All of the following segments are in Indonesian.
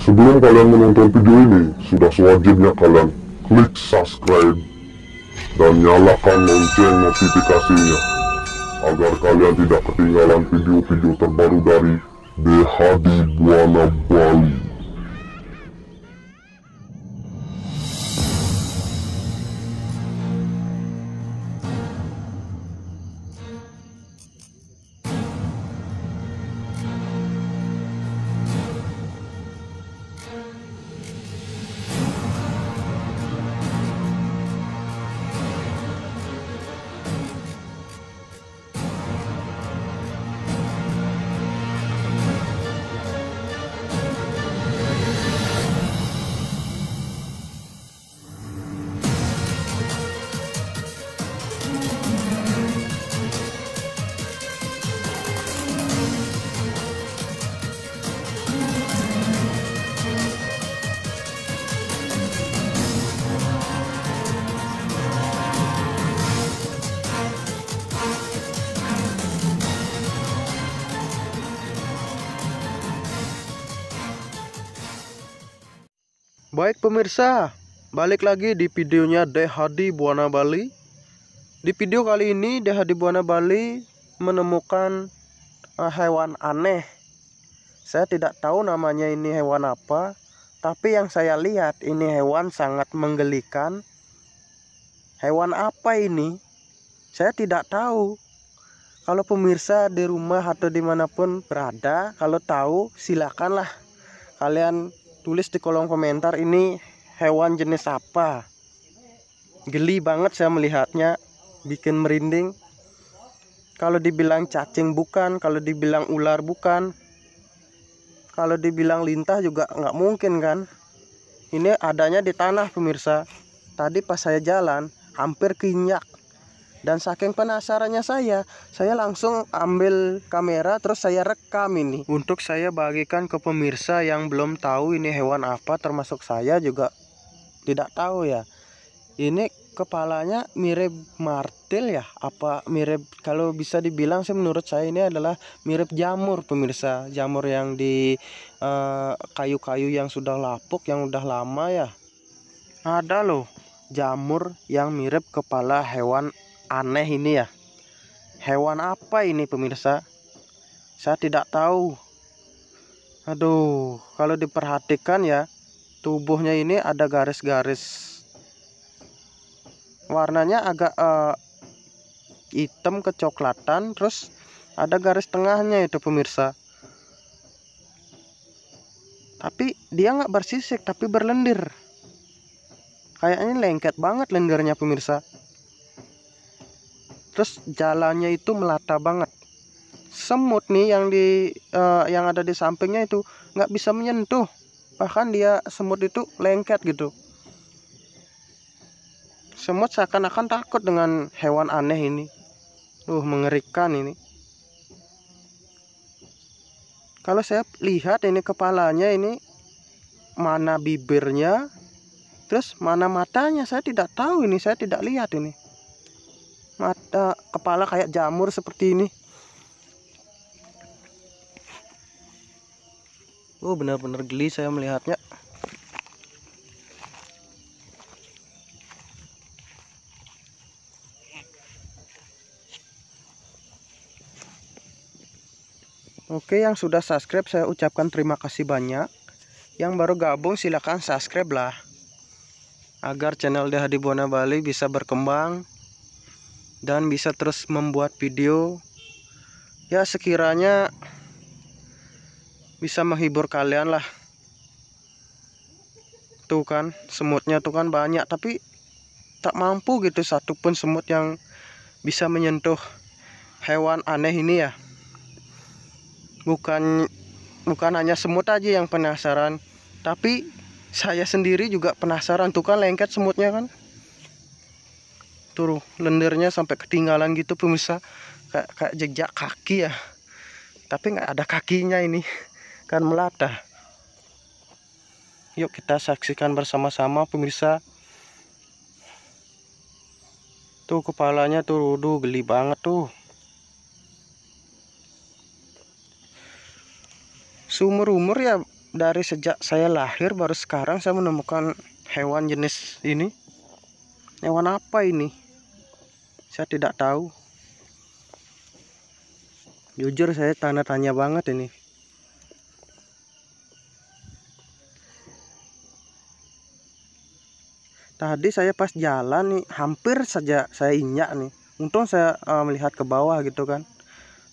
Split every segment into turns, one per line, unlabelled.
Sebelum kalian menonton video ini, sudah sewajibnya kalian klik subscribe dan nyalakan lonceng notifikasinya agar kalian tidak ketinggalan video-video terbaru dari Dehadi Buana Bali.
Baik pemirsa, balik lagi di videonya Dehadi Buana Bali. Di video kali ini Dehadi Buana Bali menemukan hewan aneh. Saya tidak tahu namanya ini hewan apa, tapi yang saya lihat ini hewan sangat menggelikan. Hewan apa ini? Saya tidak tahu. Kalau pemirsa di rumah atau dimanapun berada, kalau tahu silakanlah kalian tulis di kolom komentar ini hewan jenis apa. Geli banget saya melihatnya, bikin merinding. Kalau dibilang cacing bukan, kalau dibilang ular bukan, kalau dibilang lintah juga nggak mungkin kan. Ini adanya di tanah pemirsa. Tadi pas saya jalan hampir kinyak. Dan saking penasarannya saya langsung ambil kamera terus saya rekam ini untuk saya bagikan ke pemirsa yang belum tahu ini hewan apa, termasuk saya juga tidak tahu ya. Ini kepalanya mirip martil ya, apa mirip, kalau bisa dibilang sih menurut saya ini adalah mirip jamur pemirsa, jamur yang di kayu-kayu yang sudah lapuk, yang udah lama ya. Ada loh jamur yang mirip kepala hewan aneh ini ya. Hewan apa ini pemirsa? Saya tidak tahu. Aduh, kalau diperhatikan ya, tubuhnya ini ada garis-garis. Warnanya agak hitam kecoklatan, terus ada garis tengahnya itu pemirsa. Tapi dia nggak bersisik, tapi berlendir. Kayaknya lengket banget lendirnya pemirsa. Terus jalannya itu melata banget. Semut nih yang ada di sampingnya itu nggak bisa menyentuh. Bahkan dia semut itu lengket gitu. Semut seakan-akan takut dengan hewan aneh ini. Mengerikan ini. Kalau saya lihat ini kepalanya ini, mana bibirnya, terus mana matanya, saya tidak tahu ini, saya tidak lihat ini. Mata kepala kayak jamur seperti ini. Benar-benar geli saya melihatnya. Oke, yang sudah subscribe saya ucapkan terima kasih banyak. Yang baru gabung silakan subscribe lah, agar channel Dehadi Buana Bali bisa berkembang dan bisa terus membuat video ya, sekiranya bisa menghibur kalian lah. Tuh kan semutnya tuh kan banyak, tapi tak mampu gitu satupun semut yang bisa menyentuh hewan aneh ini ya. Bukan hanya semut aja yang penasaran, tapi saya sendiri juga penasaran. Tuh kan lengket semutnya kan. Tuh lendirnya sampai ketinggalan gitu pemirsa, kayak jejak kaki ya, tapi nggak ada kakinya ini kan, melata. Yuk kita saksikan bersama-sama pemirsa. Tuh kepalanya tuh, geli banget tuh. Seumur-umur ya dari sejak saya lahir baru sekarang saya menemukan hewan jenis ini. Hewan apa ini? Saya tidak tahu. Jujur saya tanda tanya banget ini. Tadi saya pas jalan nih, hampir saja saya injak nih. Untung saya melihat ke bawah gitu kan.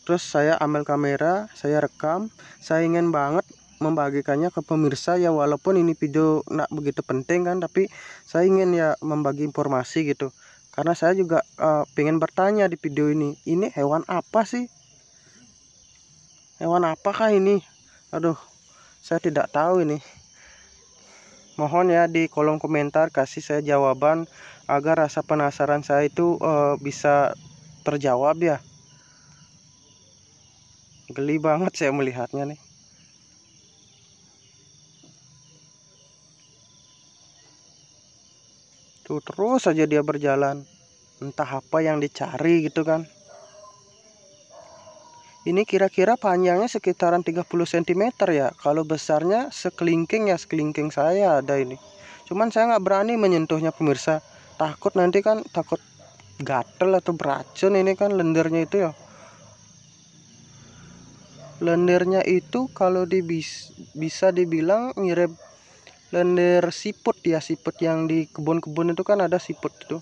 Terus saya ambil kamera, saya rekam. Saya ingin banget membagikannya ke pemirsa ya, walaupun ini video nggak begitu penting kan, tapi saya ingin ya membagi informasi gitu. Karena saya juga pengen bertanya di video ini hewan apa sih? Hewan apakah ini? Aduh, saya tidak tahu ini. Mohon ya di kolom komentar kasih saya jawaban agar rasa penasaran saya itu bisa terjawab ya. Geli banget saya melihatnya nih. Tuh terus saja dia berjalan. Entah apa yang dicari gitu kan. Ini kira-kira panjangnya sekitaran 30 cm ya. Kalau besarnya sekelingking ya, sekelingking saya ada ini. Cuman saya nggak berani menyentuhnya pemirsa. Takut nanti kan, takut gatel atau beracun ini kan lendirnya itu ya. Lendirnya itu kalau bisa dibilang mirip lendir siput ya. Siput yang di kebun-kebun itu kan ada siput itu.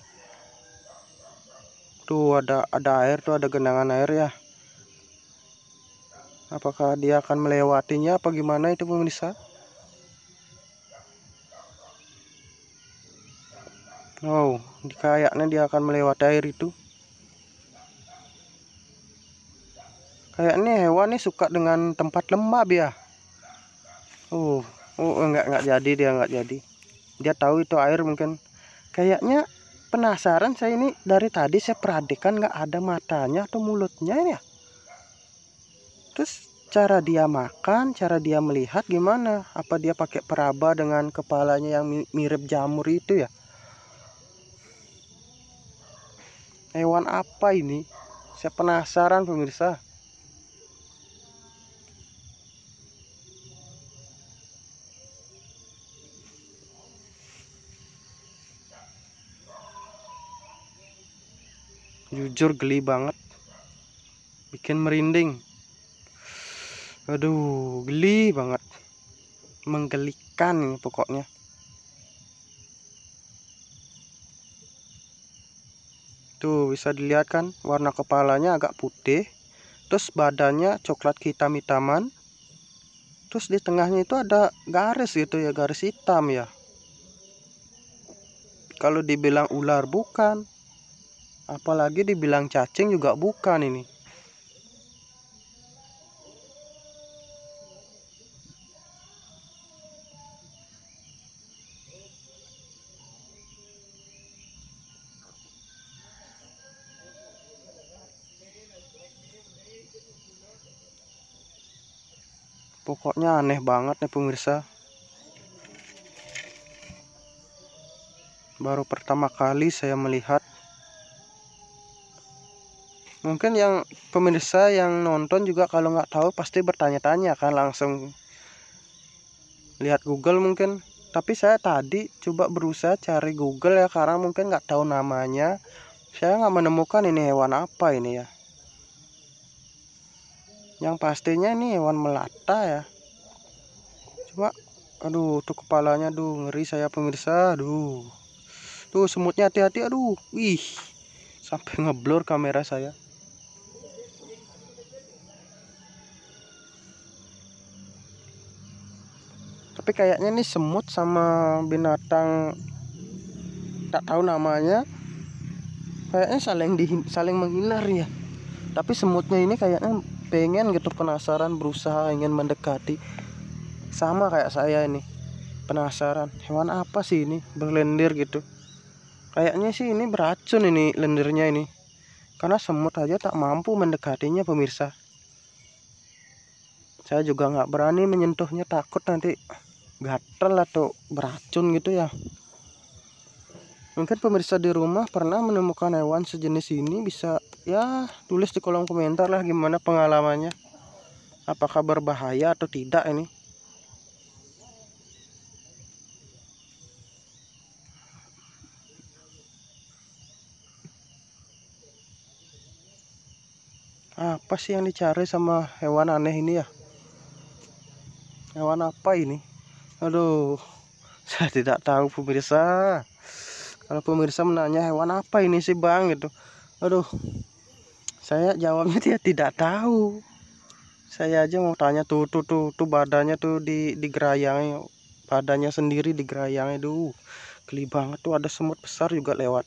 Tuh ada air tuh, ada genangan air ya. Apakah dia akan melewatinya apa gimana itu pemirsa? Oh, kayaknya dia akan melewati air itu. Kayaknya hewan ini suka dengan tempat lembab ya. Enggak jadi, dia nggak jadi. Dia tahu itu air mungkin. Kayaknya penasaran saya ini, dari tadi saya perhatikan nggak ada matanya atau mulutnya ya. Terus cara dia makan, cara dia melihat gimana? Apa dia pakai peraba dengan kepalanya yang mirip jamur itu ya? Hewan apa ini? Saya penasaran pemirsa. Jujur geli banget. Bikin merinding. Aduh, geli banget. Menggelikan ini pokoknya. Tuh bisa dilihat kan, warna kepalanya agak putih. Terus badannya coklat hitam-hitaman. Terus di tengahnya itu ada garis gitu ya, garis hitam ya. Kalau dibilang ular bukan. Apalagi dibilang cacing juga bukan ini. Pokoknya aneh banget nih pemirsa. Baru pertama kali saya melihat. Mungkin yang pemirsa yang nonton juga kalau nggak tahu pasti bertanya-tanya kan, langsung lihat Google mungkin. Tapi saya tadi coba berusaha cari Google ya, karena mungkin nggak tahu namanya. Saya nggak menemukan ini hewan apa ini ya. Yang pastinya ini hewan melata ya. Coba, aduh, tuh kepalanya, aduh, ngeri saya pemirsa, aduh. Tuh semutnya, hati-hati, aduh, wih, sampai ngeblur kamera saya. Tapi kayaknya ini semut sama binatang tak tahu namanya. Kayaknya saling menghindar ya. Tapi semutnya ini kayaknya pengen gitu, penasaran, berusaha ingin mendekati. Sama kayak saya ini, penasaran hewan apa sih ini berlendir gitu. Kayaknya sih ini beracun ini lendirnya ini, karena semut aja tak mampu mendekatinya pemirsa. Saya juga nggak berani menyentuhnya, takut nanti gatel atau beracun gitu ya. Mungkin pemirsa di rumah pernah menemukan hewan sejenis ini, bisa ya tulis di kolom komentar lah gimana pengalamannya. Apakah berbahaya atau tidak ini. Apa sih yang dicari sama hewan aneh ini ya? Hewan apa ini? Aduh, saya tidak tahu pemirsa. Kalau pemirsa menanya hewan apa ini sih bang gitu, aduh, saya jawabnya dia tidak tahu. Saya aja mau tanya tuh badannya tuh digerayangi, badannya sendiri digerayangi, geli banget tuh, ada semut besar juga lewat.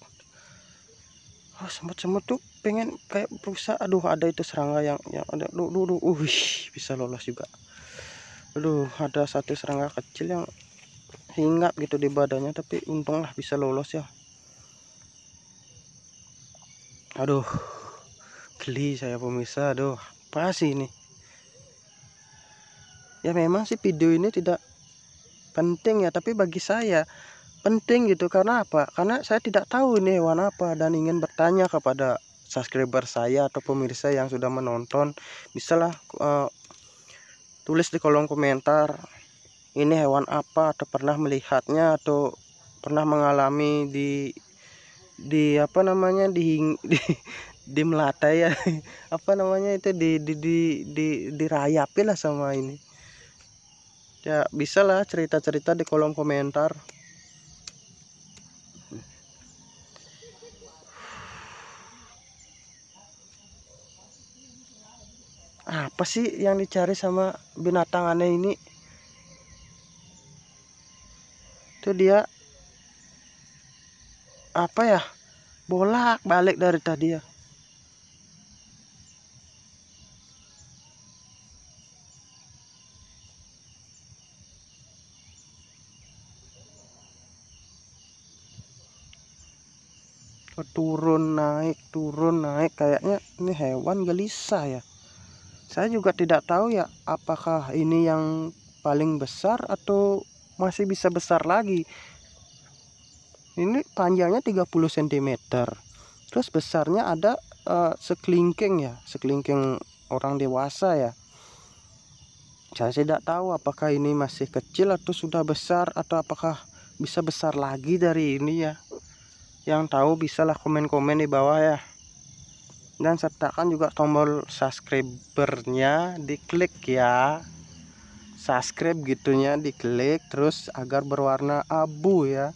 Oh, semut-semut tuh pengen kayak berusaha. Aduh, ada itu serangga yang ada. Bisa lolos juga. Aduh, ada satu serangga kecil yang hinggap gitu di badannya, tapi untunglah bisa lolos ya. Aduh, geli saya pemirsa. Aduh, apa sih ini? Ya memang sih video ini tidak penting ya, tapi bagi saya penting gitu. Karena apa? Karena saya tidak tahu ini hewan apa dan ingin bertanya kepada subscriber saya atau pemirsa yang sudah menonton. Bisalah tulis di kolom komentar ini hewan apa, atau pernah melihatnya, atau pernah mengalami di apa namanya di melatai ya. Apa namanya itu dirayapi lah sama ini. Ya bisalah cerita-cerita di kolom komentar. Apa sih yang dicari sama binatang aneh ini? Itu dia apa ya? Bolak-balik dari tadi ya. Turun naik, kayaknya ini hewan gelisah ya. Saya juga tidak tahu ya, apakah ini yang paling besar atau masih bisa besar lagi. Ini panjangnya 30 cm, terus besarnya ada sekelingking ya, sekelingking orang dewasa ya. Saya tidak tahu apakah ini masih kecil atau sudah besar, atau apakah bisa besar lagi dari ini ya. Yang tahu bisalah komen-komen di bawah ya. Dan sertakan juga tombol subscribernya, diklik ya. Subscribe gitunya diklik, terus agar berwarna abu ya.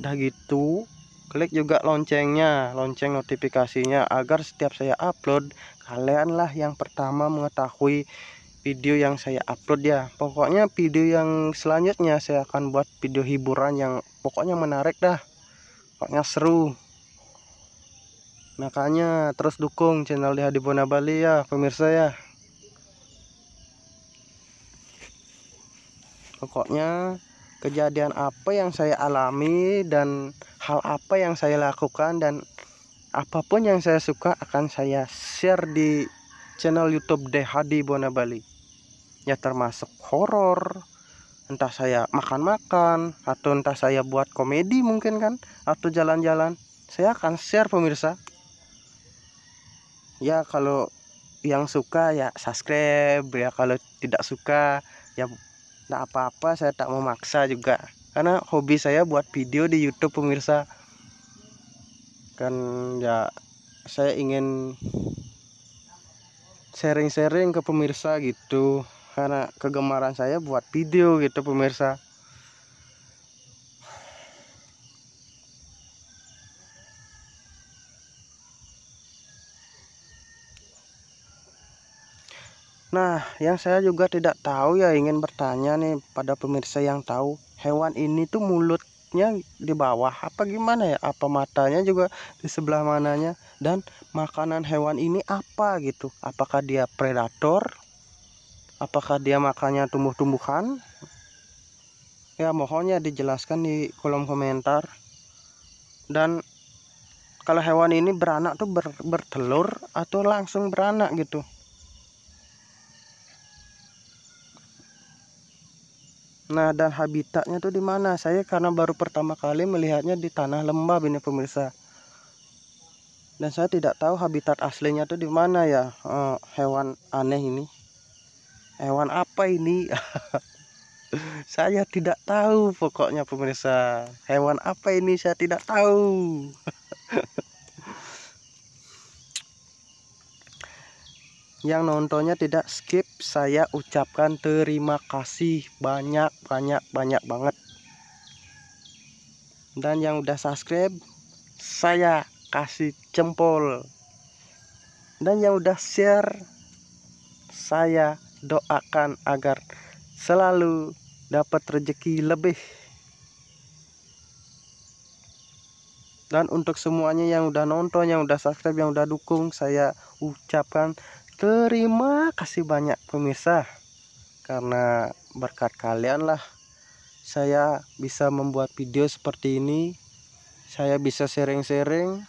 Udah gitu, klik juga loncengnya, lonceng notifikasinya, agar setiap saya upload kalianlah yang pertama mengetahui video yang saya upload ya. Pokoknya video yang selanjutnya saya akan buat video hiburan yang pokoknya menarik dah, pokoknya seru. Makanya terus dukung channel di Hadi Buana Bali ya pemirsa ya. Pokoknya kejadian apa yang saya alami dan hal apa yang saya lakukan dan apapun yang saya suka akan saya share di channel YouTube The Hadi Buana Bali. Ya termasuk horor, entah saya makan-makan, atau entah saya buat komedi mungkin kan, atau jalan-jalan. Saya akan share pemirsa. Ya kalau yang suka ya subscribe ya, kalau tidak suka ya tidak apa-apa, saya tak memaksa juga, karena hobi saya buat video di YouTube pemirsa. Kan ya saya ingin sharing-sharing ke pemirsa gitu, karena kegemaran saya buat video gitu pemirsa. Nah, yang saya juga tidak tahu ya, ingin bertanya nih pada pemirsa yang tahu, hewan ini tuh mulutnya di bawah apa gimana ya? Apa matanya juga di sebelah mananya? Dan makanan hewan ini apa gitu? Apakah dia predator? Apakah dia makannya tumbuh-tumbuhan? Ya mohon ya dijelaskan di kolom komentar. Dan kalau hewan ini beranak tuh bertelur atau langsung beranak gitu? Nah, dan habitatnya tuh di mana? Saya karena baru pertama kali melihatnya di tanah lembab ini pemirsa. Dan saya tidak tahu habitat aslinya tuh di mana ya, hewan aneh ini. Hewan apa ini? Saya tidak tahu pokoknya pemirsa. Hewan apa ini saya tidak tahu. yang nontonnya tidak skip, saya ucapkan terima kasih banyak banget. Dan yang udah subscribe, saya kasih jempol. Dan yang udah share, saya doakan agar selalu dapat rezeki lebih. Dan untuk semuanya yang udah nonton, yang udah subscribe, yang udah dukung, saya ucapkan terima kasih banyak pemirsa. Karena berkat kalian lah saya bisa membuat video seperti ini. Saya bisa sharing-sharing.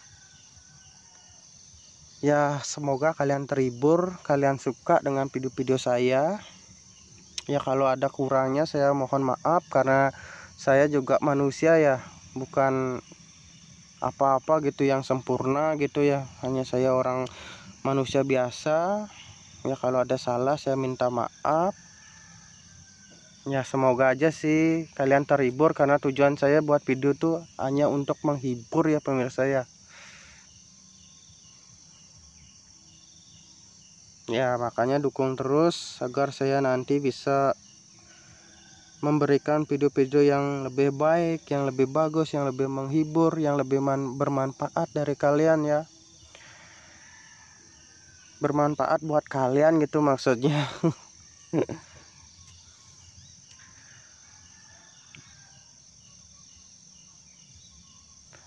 Ya, semoga kalian terhibur, kalian suka dengan video-video saya. Ya, kalau ada kurangnya saya mohon maaf, karena saya juga manusia ya, bukan apa-apa gitu yang sempurna gitu ya. Hanya saya orang manusia biasa. Ya, kalau ada salah saya minta maaf. Ya, semoga aja sih kalian terhibur, karena tujuan saya buat video tuh hanya untuk menghibur ya pemirsa ya. Ya, makanya dukung terus agar saya nanti bisa memberikan video-video yang lebih baik, yang lebih bagus, yang lebih menghibur, yang lebih bermanfaat dari kalian ya. Bermanfaat buat kalian gitu maksudnya.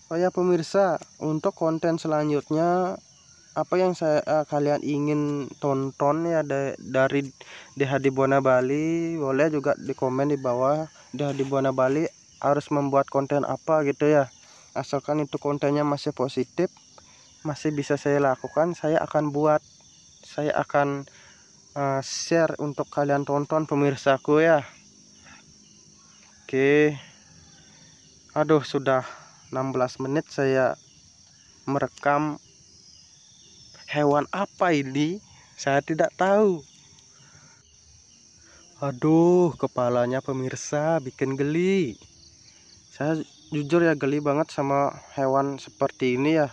Oh ya pemirsa, untuk konten selanjutnya apa yang kalian ingin tonton ya dari DHD Buana Bali, boleh juga di komen di bawah. DHD Buana Bali harus membuat konten apa gitu ya, asalkan itu kontennya masih positif, masih bisa saya lakukan, saya akan buat, saya akan share untuk kalian tonton pemirsaku ya. Oke, aduh sudah 16 menit saya merekam. Hewan apa ini? Saya tidak tahu. Aduh, kepalanya pemirsa bikin geli. Saya jujur ya geli banget sama hewan seperti ini ya.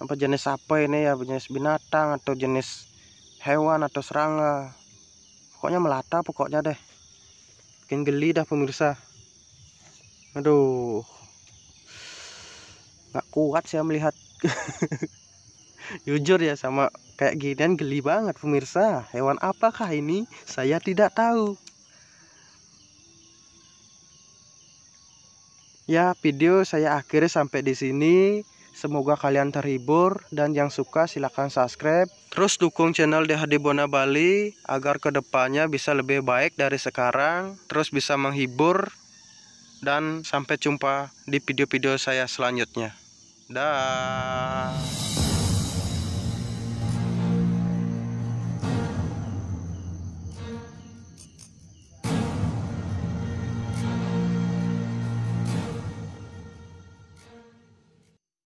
Apa jenis apa ini ya? Jenis binatang atau jenis hewan atau serangga? Pokoknya melata pokoknya deh. Bikin geli dah pemirsa. Aduh, nggak kuat saya melihat. Jujur ya, sama kayak ginian geli banget pemirsa. Hewan apakah ini? Saya tidak tahu. Ya, video saya akhiri sampai di sini. Semoga kalian terhibur, dan yang suka silahkan subscribe. Terus dukung channel DHD Buana Bali agar kedepannya bisa lebih baik dari sekarang. Terus bisa menghibur. Dan sampai jumpa di video-video saya selanjutnya. Dah.